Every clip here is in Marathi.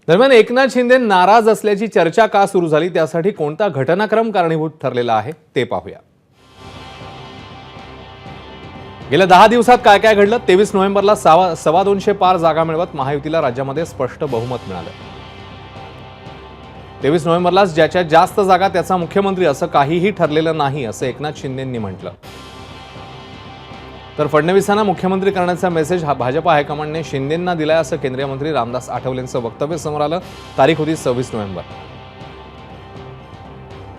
दरम्यान एकनाथ शिंदे नाराज असल्याची चर्चा का सुरू झाली, त्यासाठी कोणता घटनाक्रम कारणीभूत ठरलेला आहे ते पाहूया. गेल्या 10 दिवसात काय काय घडलं. 23 नोव्हेंबरला 225 पार जागा मिळवत महायुतीला राज्यामध्ये स्पष्ट बहुमत मिळालं. 23 नोव्हेंबरलाच ज्याच्या जास्त जागा त्याचा मुख्यमंत्री असं काहीही ठरलेलं नाही असं एकनाथ शिंदेंनी म्हटलं. तर फडणवीसांना मुख्यमंत्री करण्याचा मेसेज भाजपा हायकमांडने शिंदेंना दिलाय असं केंद्रीय मंत्री रामदास आठवलेंचं वक्तव्य समोर आलं. तारीख होती 26 नोव्हेंबर.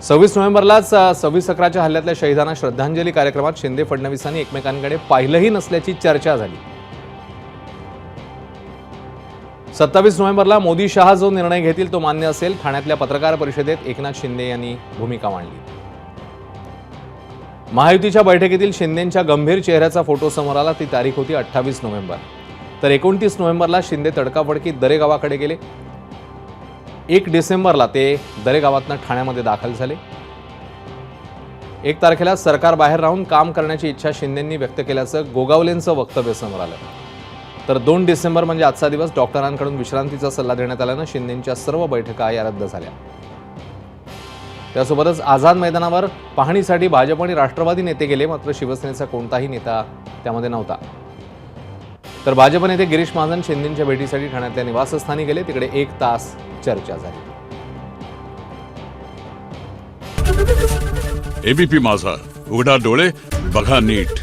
26 नोव्हेंबरलाच 26/11च्या हल्ल्यातल्या शहीदांना श्रद्धांजली कार्यक्रमात शिंदे फडणवीसांनी एकमेकांकडे पाहिलंही नसल्याची चर्चा झाली. 27 नोव्हेंबरला मोदी शहा जो निर्णय घेतील तो मान्य असेल. ठाण्यातल्या पत्रकार परिषदेत एकनाथ शिंदे यांनी भूमिका मांडली. महायुतीच्या बैठकीतील शिंदेंच्या गंभीर चेहऱ्याचा फोटो समोर आला. ती तारीख होती 28 नोव्हेंबर. तर 29 नोव्हेंबरला शिंदे तडकाफडकी दरेगावाकडे गेले. 1 डिसेंबरला ते दरेगावातनं ठाण्यामध्ये दाखल झाले. 1 तारखेला सरकार बाहेर राहून काम करण्याची इच्छा शिंदेंनी व्यक्त केल्याचं गोगावलेंचं वक्तव्य समोर आलं. तर 2 डिसेंबर म्हणजे आजचा दिवस डॉक्टरांकडून विश्रांतीचा सल्ला देण्यात आल्यानं शिंदेंच्या सर्व बैठका या रद्द झाल्या. त्यासोबतच आझाद मैदानावर पाहणीसाठी भाजप आणि राष्ट्रवादी नेते गेले, मात्र शिवसेनेचा कोणताही नेता त्यामध्ये नव्हता. तर भाजप नेते गिरीश महाजन शिंदेंच्या भेटीसाठी ठाण्यातल्या निवासस्थानी गेले. तिकडे 1 तास चर्चा झाली. एबीपी माझा, उघडा डोळे बघा नीट.